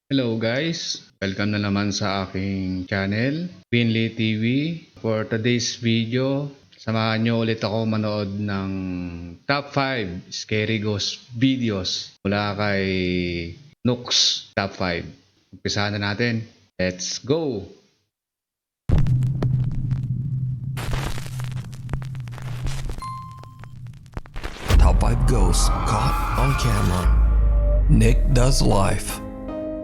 Hello guys! Welcome na naman sa aking channel, Pinley TV. For today's video, samahan nyo ulit ako manood ng Top 5 Scary Ghost Videos mula kay Nooks Top 5. Umpisahan na natin. Let's go! Top 5 Ghosts Caught on Camera. Nick Does Life.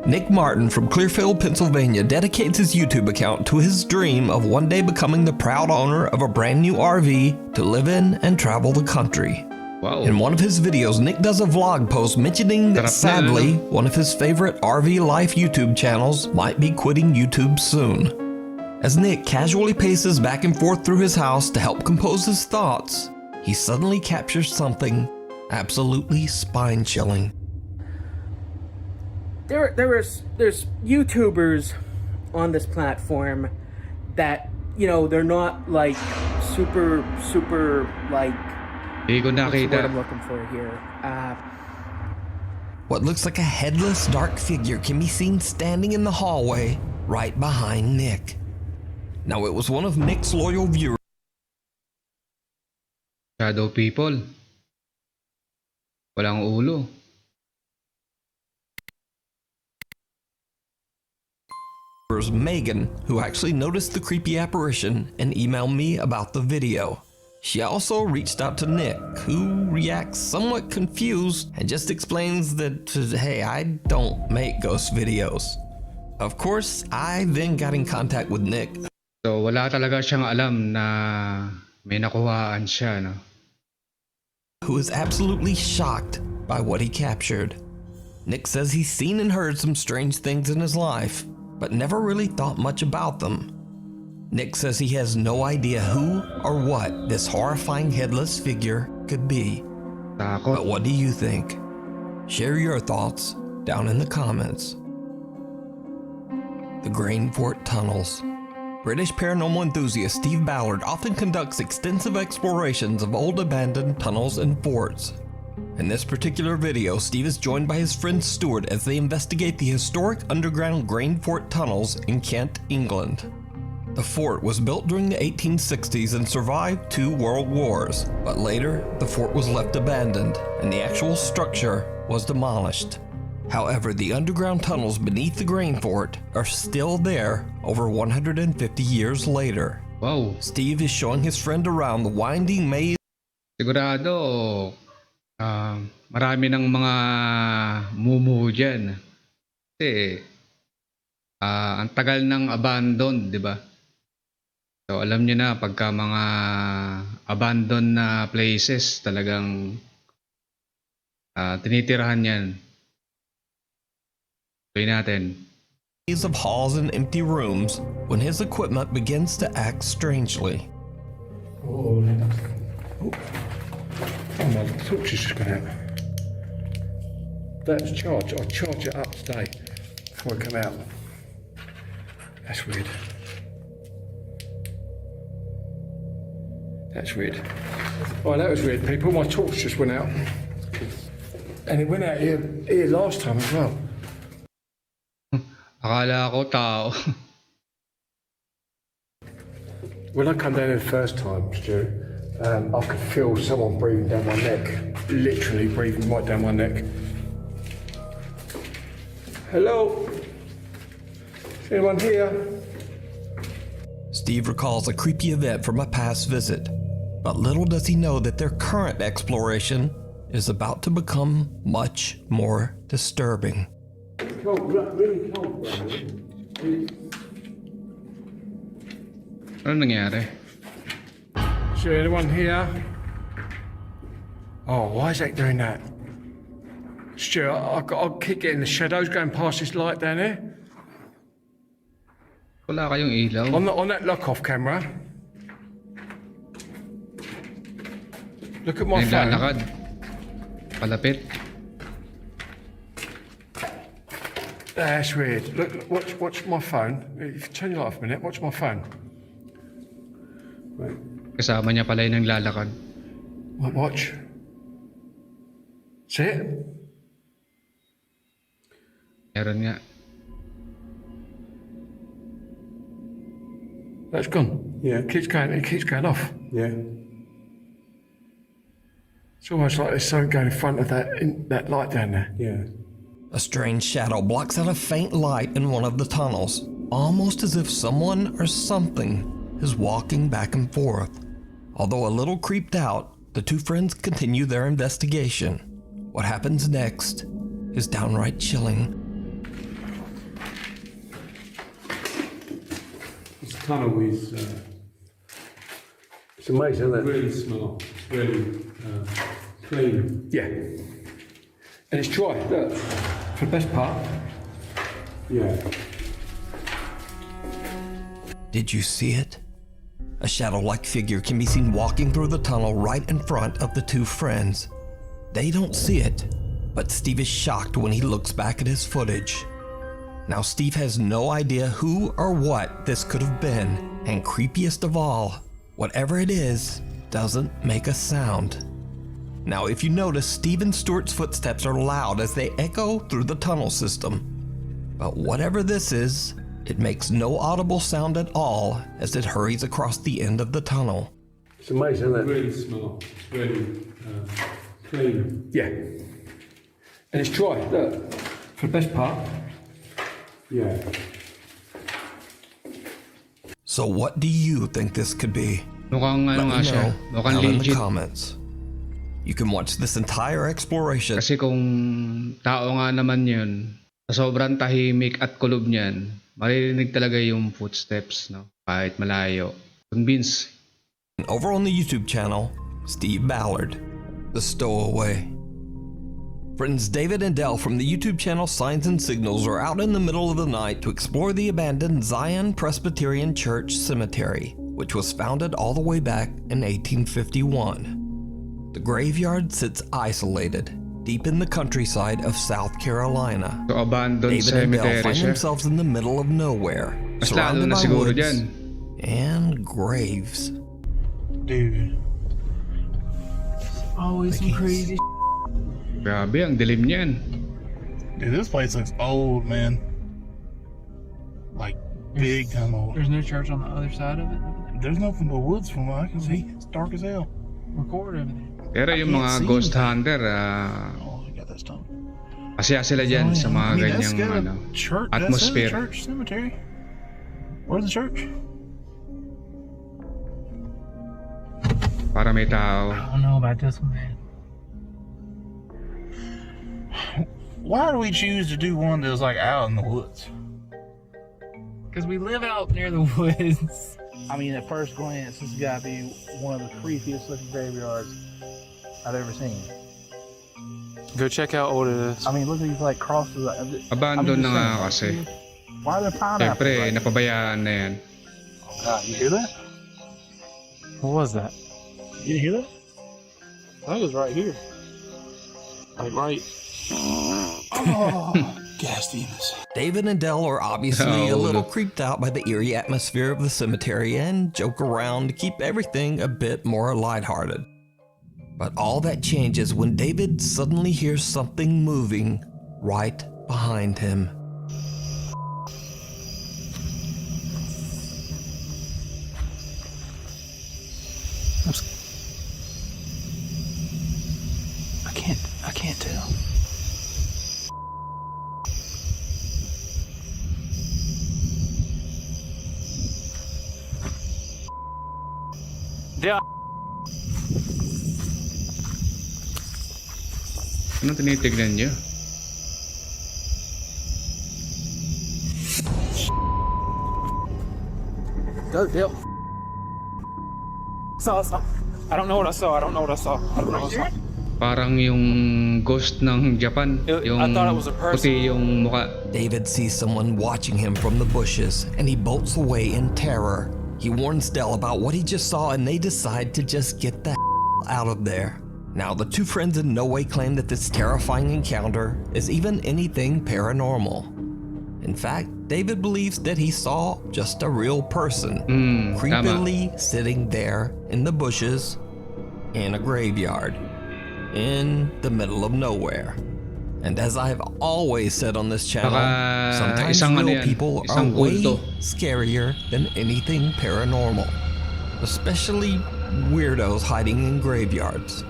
Nick Martin from Clearfield, Pennsylvania dedicates his YouTube account to his dream of one day becoming the proud owner of a brand new RV to live in and travel the country. Wow! In one of his videos, Nick does a vlog post mentioning that sadly, one of his favorite RV Life YouTube channels might be quitting YouTube soon. As Nick casually paces back and forth through his house to help compose his thoughts, he suddenly captures something absolutely spine-chilling. There's YouTubers on this platform that, you know, they're not like super like, Hindi ko what's the word nakita. I'm looking for here? What looks like a headless dark figure can be seen standing in the hallway right behind Nick. Now it was one of Nick's loyal viewers Shadow people. Walang ulo. Megan, who actually noticed the creepy apparition and emailed me about the video. She also reached out to Nick, who reacts somewhat confused and just explains that, hey, I don't make ghost videos. Of course, I then got in contact with Nick. So wala talaga siyang alam na may nakuhaan siya, no? Who is absolutely shocked by what he captured. Nick says he's seen and heard some strange things in his life, but never really thought much about them. Nick says he has no idea who or what this horrifying headless figure could be. But Takot. what do you think? Share your thoughts down in the comments. The Grain Fort Tunnels. British paranormal enthusiast Steve Ballard often conducts extensive explorations of old abandoned tunnels and forts. In this particular video, Steve is joined by his friend Stuart as they investigate the historic underground Grain Fort tunnels in Kent, England. The fort was built during the 1860s and survived 2 world wars, but later the fort was left abandoned and the actual structure was demolished. However, the underground tunnels beneath the Grain Fort are still there over 150 years later. Wow! Steve is showing his friend around the winding maze. Sigurado, marami ng mga mumu dyan. Kasi, ang tagal ng abandoned, di ba? So, alam nyo na, pagka mga abandoned na places, talagang tinitirahan yan. Tuloy natin. Of halls and empty rooms when his equipment begins to act strangely. Oh, my torch is just gone out. That's charged. I'll charge it up today before I come out. That's weird. That's weird. Oh, that was weird, people. My torch just went out. And it went out here last time as well. Akala ko tao. When I come down here the first time, Stu, I could feel someone breathing down my neck. Literally breathing right down my neck. Hello? Is anyone here? Steve recalls a creepy event from a past visit, but little does he know that their current exploration is about to become much more disturbing. Cold, really cold. Ano nangyari? Is there anyone here? Oh, why is that doing that? Stu, I'll keep getting the shadows going past this light down there. Wala kayong ilaw? On that lock-off camera. Look at my phone. Naglalakad. Palapit. That's weird. Look, watch my phone. If you turn your light off a minute, watch my phone. Wait, Kasama niya pala yung naglalakad. watch. See it? Meron nga. That's gone. Yeah. It keeps going off. Yeah. It's almost like there's something going in front of that light down there. Yeah. A strange shadow blocks out a faint light in one of the tunnels, almost as if someone or something is walking back and forth. Although a little creeped out, the two friends continue their investigation. What happens next is downright chilling. This tunnel is It's amazing, isn't it? really smart. It's really clean. Yeah. And it's dry, look. For the best part. Yeah. Did you see it? A shadow-like figure can be seen walking through the tunnel right in front of the two friends. They don't see it, but Steve is shocked when he looks back at his footage. Now Steve has no idea who or what this could have been, and creepiest of all, whatever it is, doesn't make a sound. Now if you notice, Steve and Stuart's footsteps are loud as they echo through the tunnel system. But whatever this is, it makes no audible sound at all as it hurries across the end of the tunnel. It's amazing, isn't it? Really smart. It's really clean. Yeah. And it's dry, look. For the best part. Yeah. So what do you think this could be? Mukhang ano Let nga me siya. know Mukhang down in the legit. comments. You can watch this entire exploration Kasi kung tao nga naman yun, sa sobrang tahimik at kulob niyan, maririnig talaga yung footsteps, no? Kahit malayo. Convince. over on the YouTube channel, Steve Ballard, The Stowaway. Friends David and Dell from the YouTube channel Signs and Signals are out in the middle of the night to explore the abandoned Zion Presbyterian Church Cemetery, which was founded all the way back in 1851. The graveyard sits isolated, deep in the countryside of South Carolina. So abandoned David and Dell cemetery find siya. themselves in the middle of nowhere, Mas lalo surrounded na by siguro woods dyan. and graves. Dude. Always some crazy Grabe, ang dilim niyan. Dude, this place looks old, man. Like, big time old. There's no church on the other side of it. There's nothing but woods from what I can see. It's dark as hell. Record over there. Pero yung can't mga see. ghost hunter, Oh, I got that stone. masaya sila dyan sa mga I mean, that's ganyang got a ano, church. atmosphere. That's a church cemetery. Where's the church? Para may tao. I don't know about this one, man. Why do we choose to do one that's like out in the woods? Because we live out near the woods. I mean, at first glance, this has got to be one of the creepiest looking graveyards I've ever seen. Go check how old it is. I mean, look at these like crosses. Abandon na nga kasi. Why are there pineapples? Siyempre, right? napabayaan na yan. Oh, God, you hear that? What was that? You didn't hear that? That was right here. Like right. Oh, gas demons. David and Dell are obviously a Oh, little look. creeped out by the eerie atmosphere of the cemetery and joke around to keep everything a bit more lighthearted. But all that changes when David suddenly hears something moving right behind him. I can't tell. Yeah. Anong tinitignan niyo? Go, Bill. Saw. I don't know what I saw. I don't know what I saw. I don't know what I saw. Parang yung ghost ng Japan. Yung I thought it was a person. puti yung muka. David sees someone watching him from the bushes and he bolts away in terror. He warns Dell about what he just saw and they decide to just get the out of there. Now, the two friends in no way claim that this terrifying encounter is even anything paranormal. In fact, David believes that he saw just a real person Tama. creepily sitting there in the bushes in a graveyard in the middle of nowhere. And as I've always said on this channel, Baka sometimes isang ano real yan, people are isang way kulto. scarier than anything paranormal. Especially weirdos hiding in graveyards.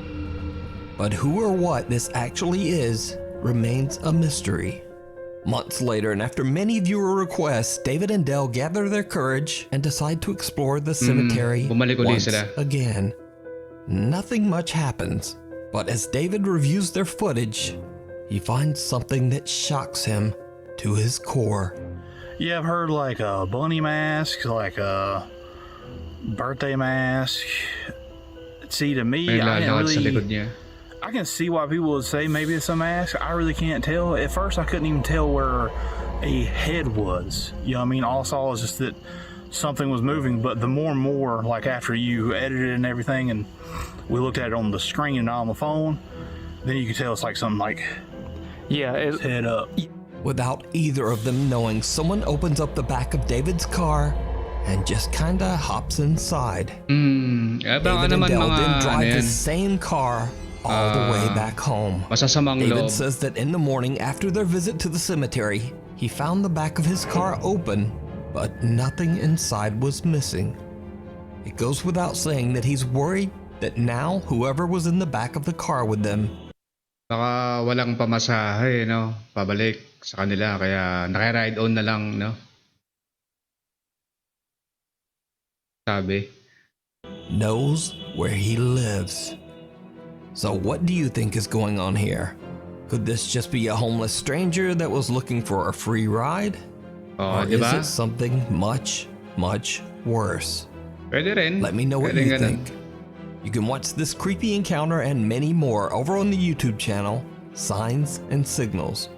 But who or what this actually is remains a mystery. Months later, and after many viewer requests, David and Dell gather their courage and decide to explore the cemetery bumalik uli once sila. again. Nothing much happens, but as David reviews their footage, he finds something that shocks him to his core. Yeah, I've heard like a bunny mask, like a birthday mask. See, to me, May I can't lalakad sa likod really. niya. I can see why people would say maybe it's a mask. I really can't tell. At first, I couldn't even tell where a head was. You know what I mean? All I saw was just that something was moving. But the more and more, like after you edited it and everything, and we looked at it on the screen and not on the phone, then you could tell it's like something like Yeah, head up. Without either of them knowing, someone opens up the back of David's car and just kinda hops inside. Baka David and naman Dell mga then ano drive the yan, same car all the way back home. masasamang David loob. says that in the morning after their visit to the cemetery, he found the back of his car open, but nothing inside was missing. It goes without saying that he's worried that now whoever was in the back of the car with them Baka walang pamasahe, no? Pabalik sa kanila, kaya naka-ride on na lang, no? Sabi. knows where he lives. So what do you think is going on here? Could this just be a homeless stranger that was looking for a free ride? Oh, Or di is ba? it something much, much worse? Pwede rin. Let me know what Pwede you ganun. think. You can watch this creepy encounter and many more over on the YouTube channel, Signs and Signals.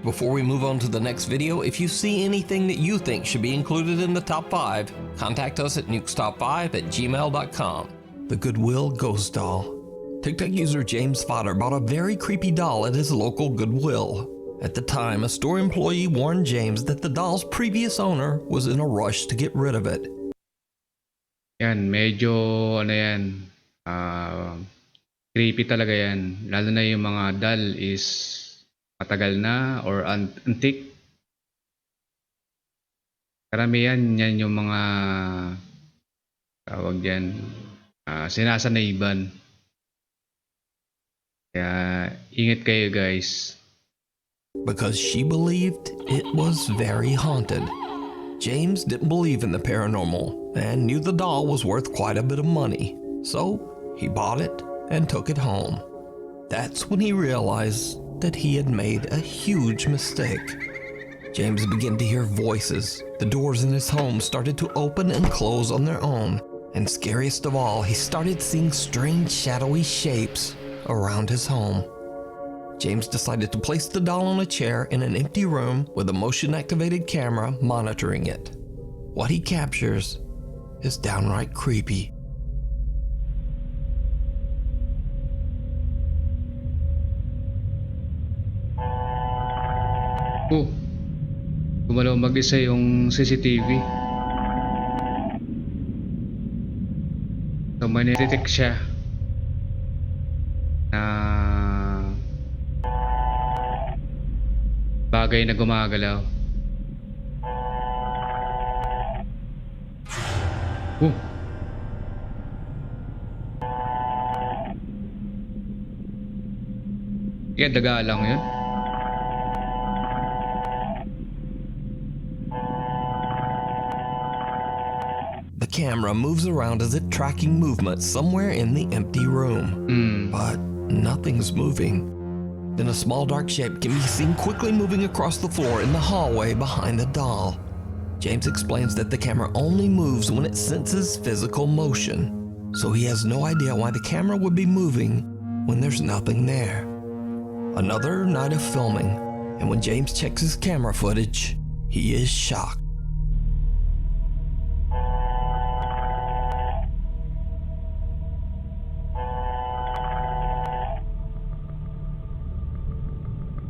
Before we move on to the next video, if you see anything that you think should be included in the top 5, contact us at nukestop5@gmail.com. The Goodwill Ghost Doll. TikTok user James Fodder bought a very creepy doll at his local Goodwill. At the time, a store employee warned James that the doll's previous owner was in a rush to get rid of it. Yan, medyo ano yan, creepy talaga yan. Lalo na yung mga doll is matagal na or antique. Karamihan yan yung mga tawag dyan, sinasaniban. Kaya ingat kayo guys. Because she believed it was very haunted. James didn't believe in the paranormal and knew the doll was worth quite a bit of money, so he bought it and took it home. That's when he realized that he had made a huge mistake. James began to hear voices. The doors in his home started to open and close on their own, and scariest of all, he started seeing strange shadowy shapes around his home. James decided to place the doll on a chair in an empty room with a motion-activated camera monitoring it. What he captures is downright creepy. Oh, gumalaw mag-isa yung CCTV. So may nidetect siya na bagay na gumagalaw. Oh. Kaya daga lang yun. The camera moves around as if tracking movement somewhere in the empty room. But nothing's moving. Then a small dark shape can be seen quickly moving across the floor in the hallway behind the doll. James explains that the camera only moves when it senses physical motion, so he has no idea why the camera would be moving when there's nothing there. Another night of filming, and when James checks his camera footage, he is shocked.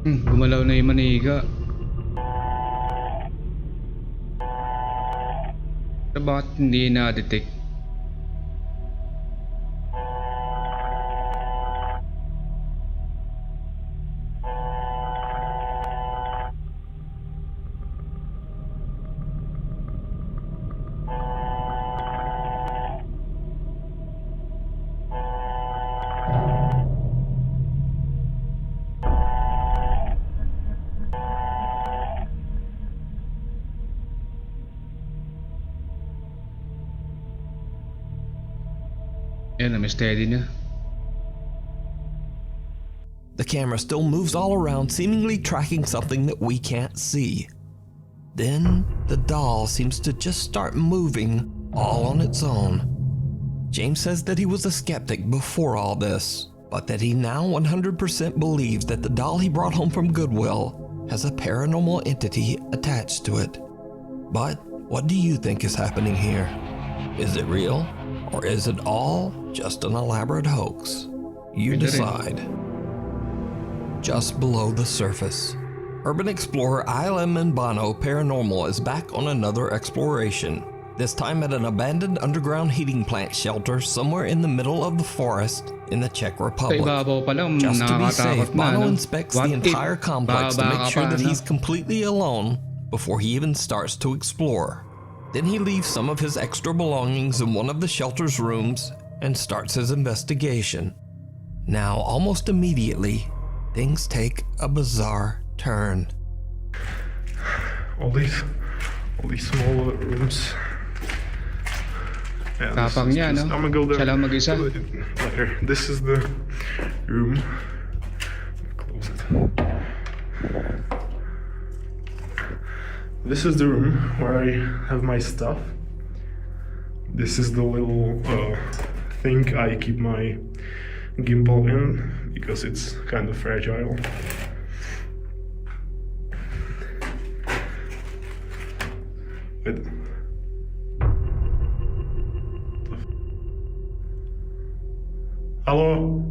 Gumalaw na yung maniga. So, bakit hindi na-detect? Yan, na-steady niya. The camera still moves all around, seemingly tracking something that we can't see. Then, the doll seems to just start moving all on its own. James says that he was a skeptic before all this, but that he now 100% believes that the doll he brought home from Goodwill has a paranormal entity attached to it. But what do you think is happening here? Is it real, or is it all just an elaborate hoax? You decide. Just below the surface, urban explorer ILM Mbano Paranormal is back on another exploration, this time at an abandoned underground heating plant shelter somewhere in the middle of the forest in the Czech Sa Republic. ibabaw pa lang, Just to be safe, nakakatakot na, Bono no? inspects What the if entire complex to bababa make ka sure pa, that no? he's completely alone before he even starts to explore. Then he leaves some of his extra belongings in one of the shelter's rooms and starts his investigation. Now, almost immediately, things take a bizarre turn. All these small rooms. Yeah, Tapang niya, no? I'm gonna go there Siya lang mag-isa. later. This is the room. Close it. This is the room where I have my stuff. This is the little thing I keep my gimbal in because it's kind of fragile. Wait. Hello?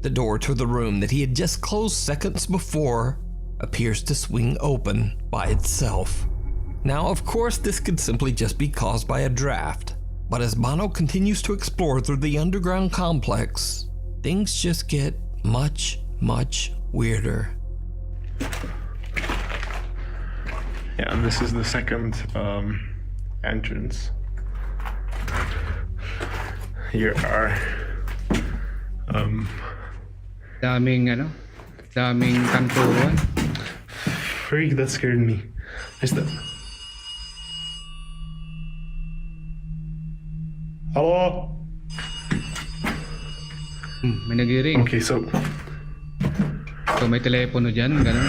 The door to the room that he had just closed seconds before appears to swing open by itself. Now, of course, this could simply just be caused by a draft, but as Bono continues to explore through the underground complex, things just get much, much weirder. Yeah, and this is the second entrance. Here are Daming kanturuan. freak, that scared me. Is that? Hello? May nagiring. Okay, so So may telepono dyan, ganun.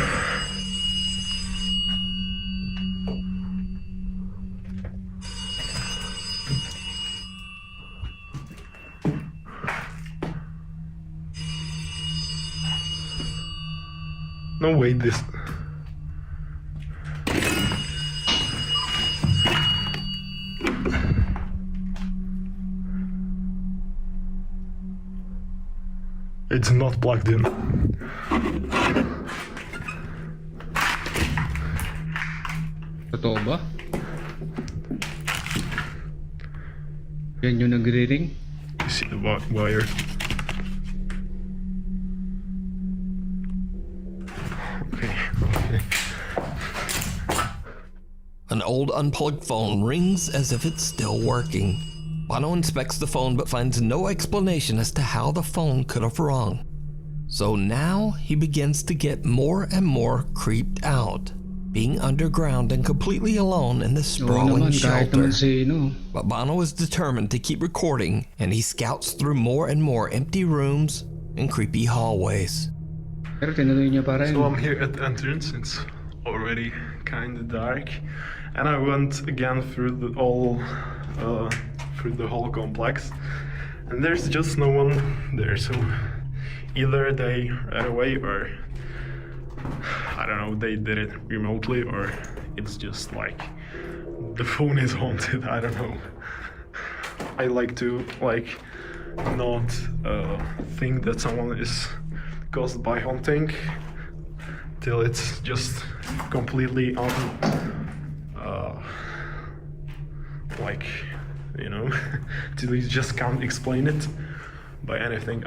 no, wait, this. It's not plugged in. Totoo ba? Yan yung nagre-ring. You see the wire? Okay. An old unplugged phone rings as if it's still working. Bono inspects the phone but finds no explanation as to how the phone could have rung. So now he begins to get more and more creeped out, being underground and completely alone in this Oo sprawling naman, kahit shelter. naman sino. But Bono is determined to keep recording, and he scouts through more and more empty rooms and creepy hallways. Pero tinuloy niya pa rin. So I'm here at the entrance. It's already kind of dark, and I went again through the whole complex, and there's just no one there. So either they ran away, or I don't know, they did it remotely, or it's just like the phone is haunted. I don't know. I like to not think that someone is caused by haunting till it's just completely till you just can't explain it by anything.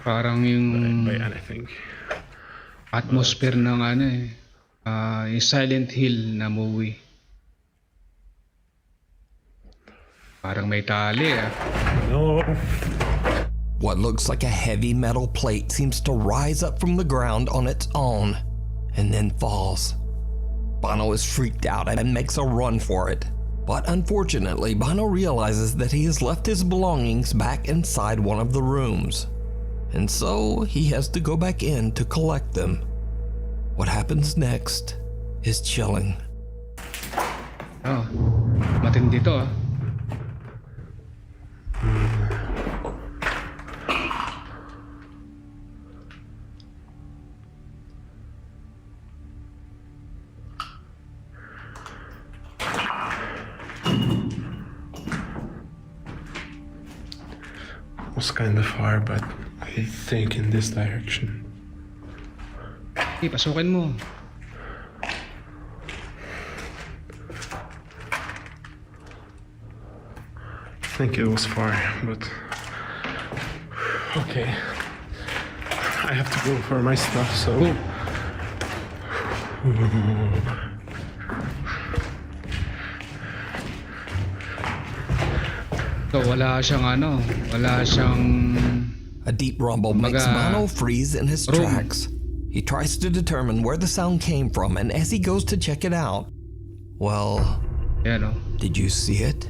Parang yung By anything. atmosphere ng yung Silent Hill na movie. Parang may tali No. What looks like a heavy metal plate seems to rise up from the ground on its own and then falls. Bono is freaked out and makes a run for it. But unfortunately, Bono realizes that he has left his belongings back inside one of the rooms, and so he has to go back in to collect them. What happens next is chilling. Oh, matindi to ah. Was kind of far, but I think in this direction. Okay, pasukin mo. I think it was far, but okay. I have to go for my stuff, so. So wala siyang A deep rumble makes Kumbaga, Bono freeze in his room. tracks. He tries to determine where the sound came from, and as he goes to check it out, well, Yan oh. did you see it?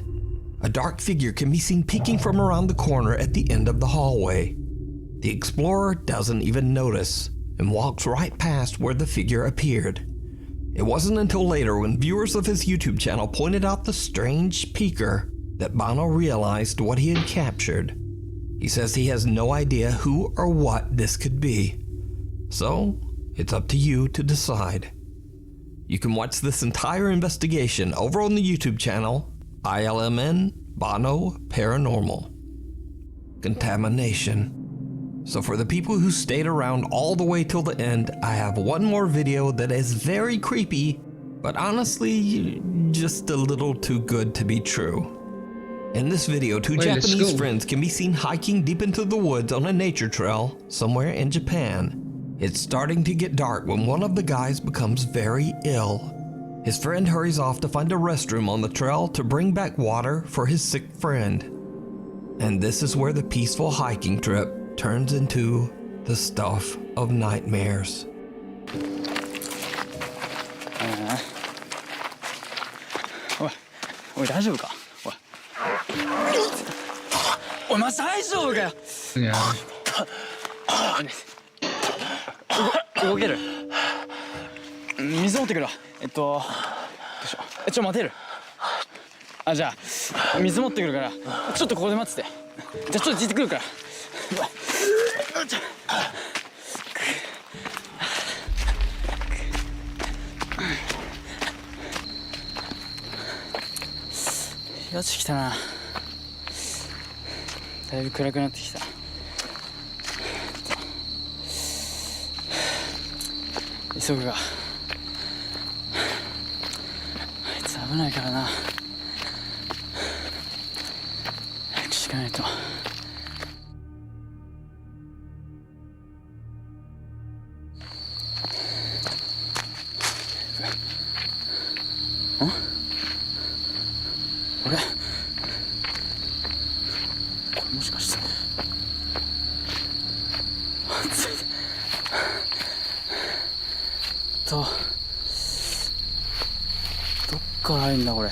A dark figure can be seen peeking from around the corner at the end of the hallway. The explorer doesn't even notice and walks right past where the figure appeared. It wasn't until later, when viewers of his YouTube channel pointed out the strange peeker, that Bono realized what he had captured. He says he has no idea who or what this could be. So, it's up to you to decide. You can watch this entire investigation over on the YouTube channel, ILMN Bono Paranormal. Contamination. So for the people who stayed around all the way till the end, I have one more video that is very creepy, but honestly, just a little too good to be true. In this video, two Wait, let's Japanese go. friends can be seen hiking deep into the woods on a nature trail somewhere in Japan. It's starting to get dark when one of the guys becomes very ill. His friend hurries off to find a restroom on the trail to bring back water for his sick friend. And this is where the peaceful hiking trip turns into the stuff of nightmares. おい大丈夫かおいマジ大丈夫かよ Nangyari. 動ける水持ってくるわどうしようちょ待てるあじゃあ水持ってくるからちょっとここで待っててじゃあちょっとじってくるからうわちょよし来たなだいぶ暗くなってきた急ぐがあいつ危ないからな早く行かないと俺これもしかしてついてどっから入るんだこれ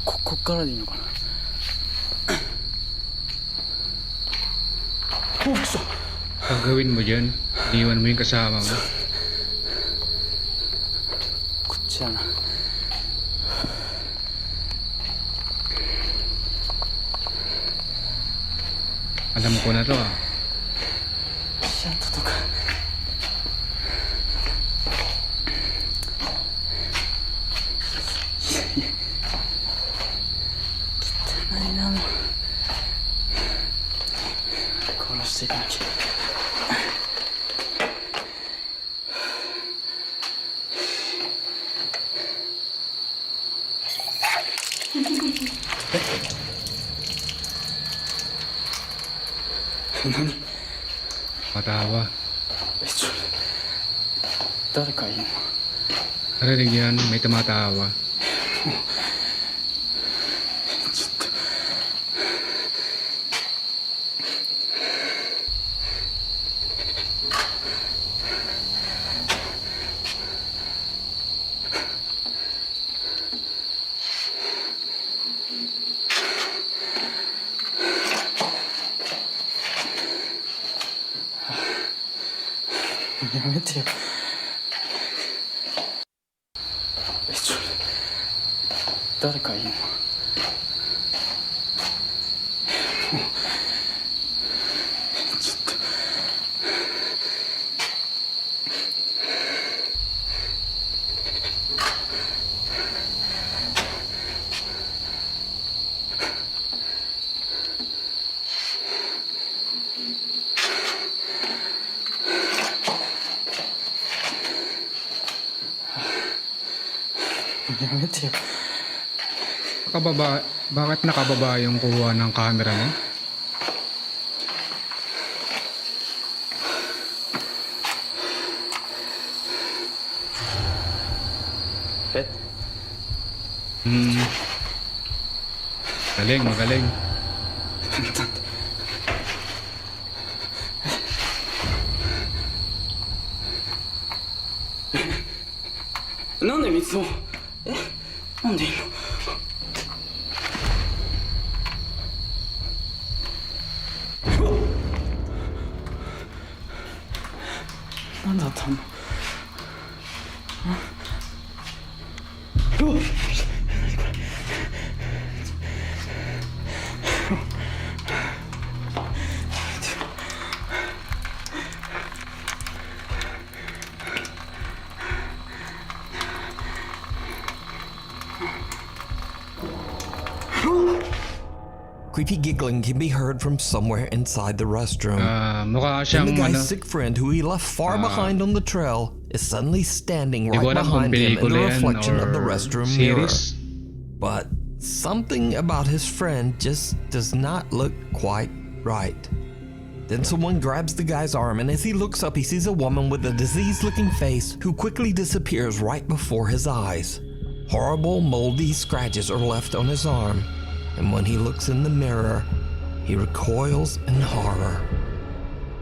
こっからでいいのかなおくそ Gagawin mo dyan, iwan mo yung kasama mo. こっちだな Alam ko na to ah. シャントとか汚いなもう殺していかなきゃ何 Matawa. 誰かいるの Narinig yan, may tumatawa. ちょっとやめてよ。誰かいるの？ちょっと。やめてよ。Bakit nakababa yung kuha ng camera mo? Eh? Magaling, magaling. なんで水を？なんでいいの？なんだったの？うわっ！何これ？Creepy giggling can be heard from somewhere inside the restroom. Mukha Then the siyang guy's sick friend who he left far behind on the trail is suddenly standing Di ko right alam kung behind him in the pelikula yan reflection of the or restroom mirror. series. But something about his friend just does not look quite right. Then someone grabs the guy's arm, and as he looks up, he sees a woman with a diseased-looking face who quickly disappears right before his eyes. Horrible, moldy scratches are left on his arm, and when he looks in the mirror, he recoils in horror.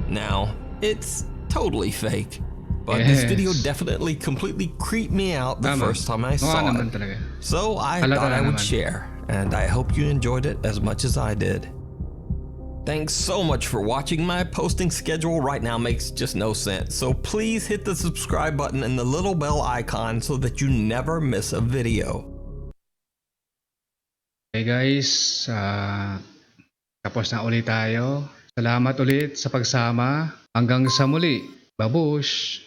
Now, it's totally fake, but this video Yes. definitely completely creeped me out the Tama. first time I Mukha saw naman it. talaga. So I Halata thought I na would naman. share, and I hope you enjoyed it as much as I did. Thanks so much for watching. My posting schedule right now makes just no sense, so please hit the subscribe button and the little bell icon so that you never miss a video. Okay guys, tapos na ulit tayo. Salamat ulit sa pagsama. Hanggang sa muli. Babush!